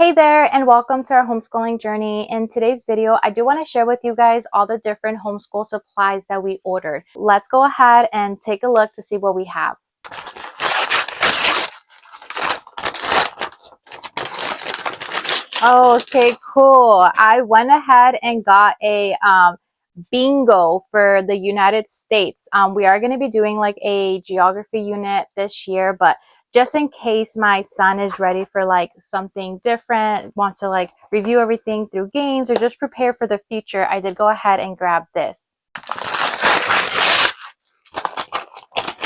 Hey there, and welcome to our homeschooling journey. In today's video, I do want to share with you guys all the different homeschool supplies that we ordered. Let's go ahead and take a look to see what we have. Okay, cool. I went ahead and got a bingo for the United States. We are going to be doing like a geography unit this year, but just in case my son is ready for like something different, wants to like review everything through games or just prepare for the future, I did go ahead and grab this.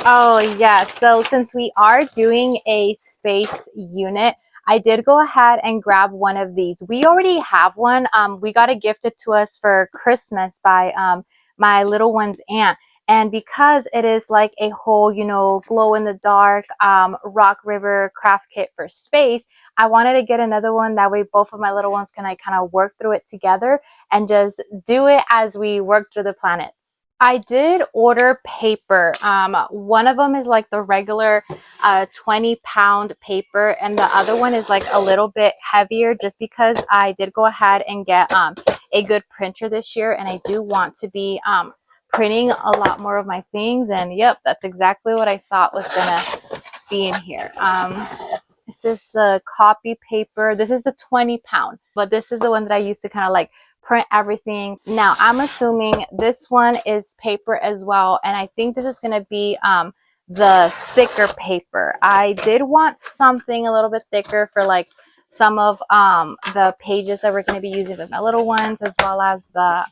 Oh yeah, so since we are doing a space unit, I did go ahead and grab one of these. We already have one. We got it gifted to us for Christmas by my little one's aunt. And because it is like a whole, glow in the dark rock river craft kit for space, I wanted to get another one. That way both of my little ones can like kind of work through it together and just do it as we work through the planets. I did order paper. One of them is like the regular 20-pound paper, and the other one is like a little bit heavier just because I did go ahead and get a good printer this year, and I do want to be printing a lot more of my things. And yep, that's exactly what I thought was gonna be in here. This is the copy paper. This is the 20-pound, but this is the one that I used to kind of like print everything. Now I'm assuming this one is paper as well, and I think this is going to be the thicker paper. I did want something a little bit thicker for like some of the pages that we're going to be using with my little ones, as well as the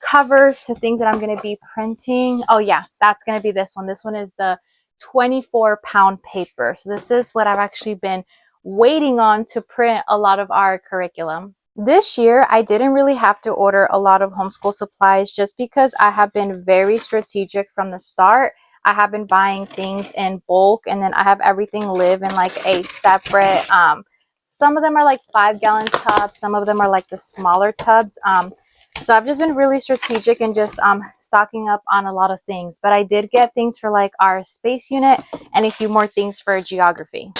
covers to things that I'm going to be printing. Oh yeah, that's going to be this one. This one is the 24-pound paper. So this is what I've actually been waiting on to print a lot of our curriculum. This year, I didn't really have to order a lot of homeschool supplies just because I have been very strategic from the start. I have been buying things in bulk, and then I have everything live in like a separate, some of them are like 5-gallon tubs, some of them are like the smaller tubs. So I've just been really strategic and just stocking up on a lot of things. But I did get things for like our space unit and a few more things for geography.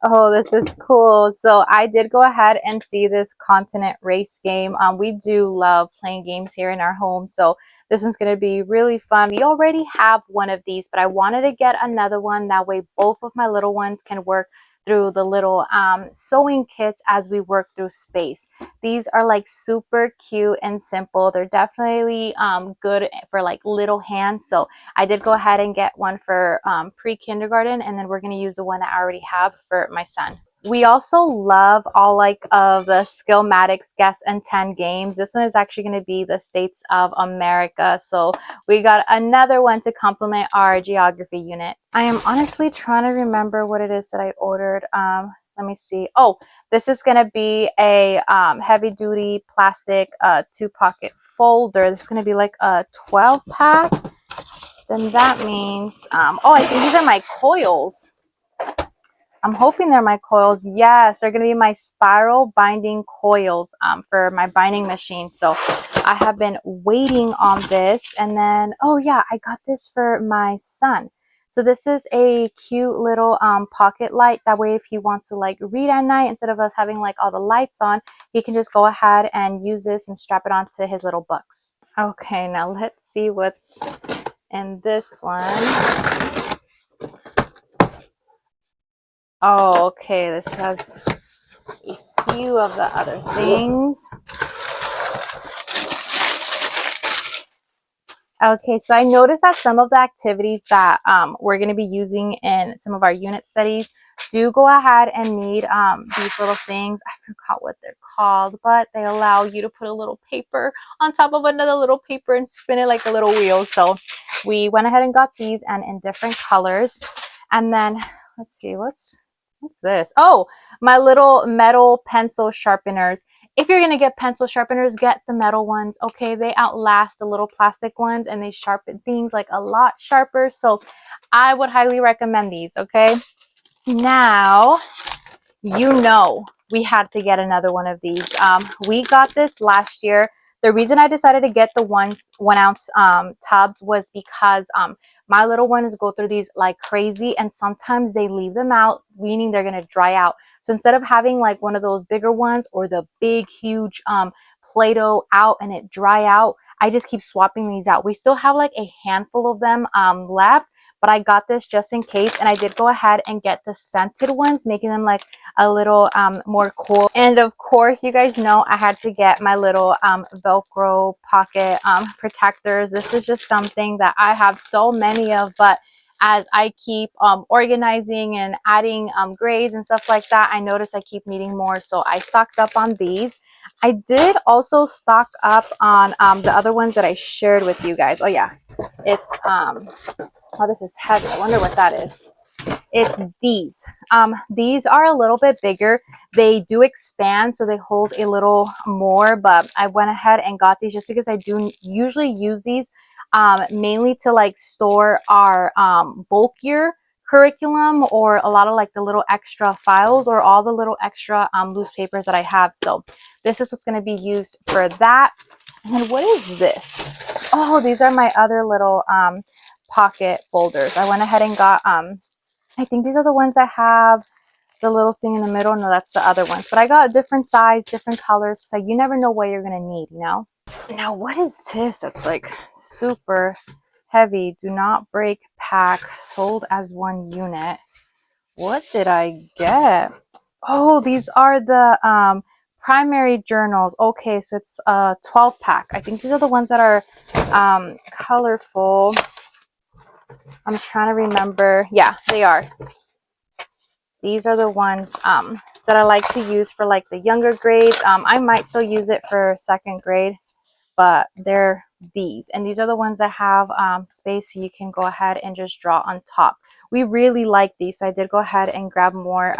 Oh, this is cool. So I did go ahead and see this continent race game. We do love playing games here in our home, so this one's going to be really fun. We already have one of these, but I wanted to get another one. That way both of my little ones can work through the little sewing kits as we work through space. These are like super cute and simple. They're definitely good for like little hands. So I did go ahead and get one for pre-kindergarten, and then we're going to use the one that I already have for my son. We also love all like of the Skillmatics Guess and 10 games. This one is actually going to be the States of America. So we got another one to complement our geography unit. I am honestly trying to remember what it is that I ordered. Let me see. Oh, this is going to be a heavy duty plastic 2-pocket folder. This is going to be like a 12-pack. Then that means, oh, I think these are my coils. I'm hoping they're my coils. Yes, they're going to be my spiral binding coils for my binding machine. So I have been waiting on this. And then, oh yeah, I got this for my son. So this is a cute little pocket light. That way, if he wants to like read at night, instead of us having like all the lights on, he can just go ahead and use this and strap it onto his little books. Okay, now let's see what's in this one. Oh, okay, this has a few of the other things. Okay, so I noticed that some of the activities that we're going to be using in some of our unit studies do go ahead and need these little things. I forgot what they're called, but they allow you to put a little paper on top of another little paper and spin it like a little wheel. So we went ahead and got these, and in different colors. And then let's see, what's this? Oh, my little metal pencil sharpeners. If you're going to get pencil sharpeners, get the metal ones. Okay, they outlast the little plastic ones, and they sharpen things like a lot sharper. So I would highly recommend these. Okay, now we had to get another one of these. We got this last year. The reason I decided to get the 1 ounce tubs was because My little ones go through these like crazy, and sometimes they leave them out, meaning they're gonna dry out. So instead of having like one of those bigger ones or the big huge Play-Doh out and it dry out, I just keep swapping these out. We still have like a handful of them left, but I got this just in case, and I did go ahead and get the scented ones, making them like a little more cool. And of course, you guys know I had to get my little Velcro pocket protectors. This is just something that I have so many of, but as I keep organizing and adding grades and stuff like that, I notice I keep needing more, so I stocked up on these. I did also stock up on the other ones that I shared with you guys. Oh yeah, it's oh, this is heavy. I wonder what that is. It's these. These are a little bit bigger. They do expand, so they hold a little more, but I went ahead and got these just because I do usually use these mainly to like store our bulkier curriculum, or a lot of like the little extra files or all the little extra loose papers that I have. So this is what's going to be used for that. And then what is this? Oh, these are my other little pocket folders. I went ahead and got I think these are the ones that have the little thing in the middle. No, that's the other ones, but I got different size, different colors, because you never know what you're gonna need, you know. Now what is this? That's like super heavy. Do not break pack, sold as one unit. What did I get? Oh, these are the primary journals. Okay, so it's a 12 pack. I think these are the ones that are colorful. I'm trying to remember. Yeah, they are. These are the ones that I like to use for like the younger grades. I might still use it for second grade, but they're these. And these are the ones that have space, so you can go ahead and just draw on top. We really like these, so I did go ahead and grab more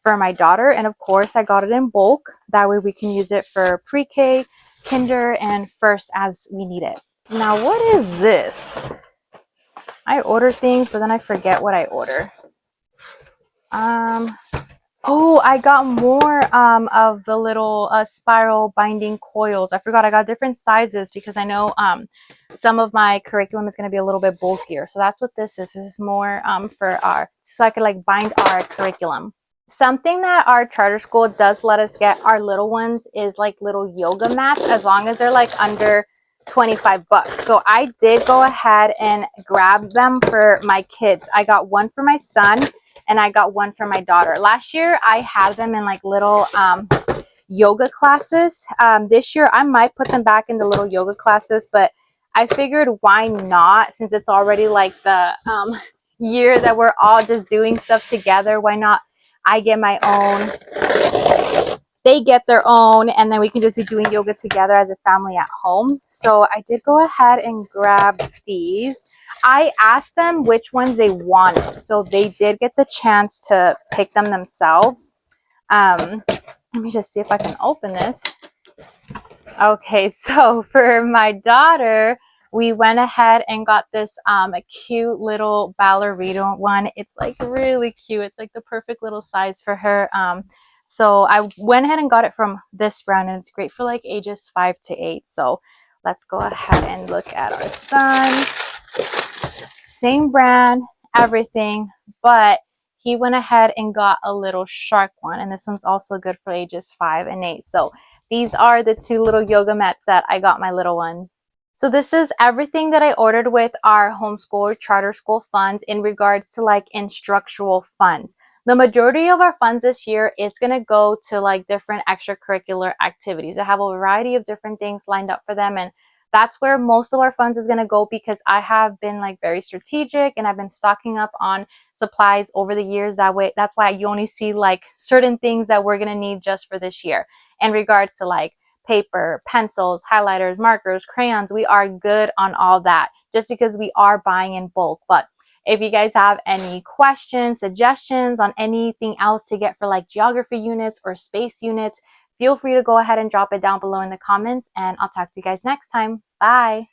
for my daughter. And of course, I got it in bulk. That way we can use it for pre-K, kinder, and first as we need it. Now, what is this? I order things, but then I forget what I order. Oh, I got more of the little spiral binding coils. I forgot I got different sizes because I know some of my curriculum is going to be a little bit bulkier. So that's what this is. This is more for our, so I could like bind our curriculum. Something that our charter school does let us get our little ones is like little yoga mats, as long as they're like under 25 bucks. So I did go ahead and grab them for my kids. I got one for my son and I got one for my daughter. Last year I had them in like little yoga classes. This year I might put them back in the little yoga classes, but I figured why not, since it's already like the year that we're all just doing stuff together. Why not I get my own, they get their own, and then we can just be doing yoga together as a family at home. So I did go ahead and grab these. I asked them which ones they wanted, so they did get the chance to pick them themselves. Let me just see if I can open this. Okay, so for my daughter, we went ahead and got this a cute little ballerina one. It's like really cute. It's like the perfect little size for her. So I went ahead and got it from this brand, and it's great for like ages 5 to 8. So let's go ahead and look at our son. Same brand, everything, but he went ahead and got a little shark one, and this one's also good for ages 5 and 8. So these are the two little yoga mats that I got my little ones. So this is everything that I ordered with our homeschool or charter school funds in regards to like instructional funds. The majority of our funds this year is going to go to like different extracurricular activities. I have a variety of different things lined up for them, and that's where most of our funds is going to go, because I have been like very strategic and I've been stocking up on supplies over the years. That way, that's why you only see like certain things that we're going to need just for this year. In regards to like paper, pencils, highlighters, markers, crayons, we are good on all that just because we are buying in bulk. But if you guys have any questions, suggestions on anything else to get for like geography units or space units, feel free to go ahead and drop it down below in the comments, and I'll talk to you guys next time. Bye.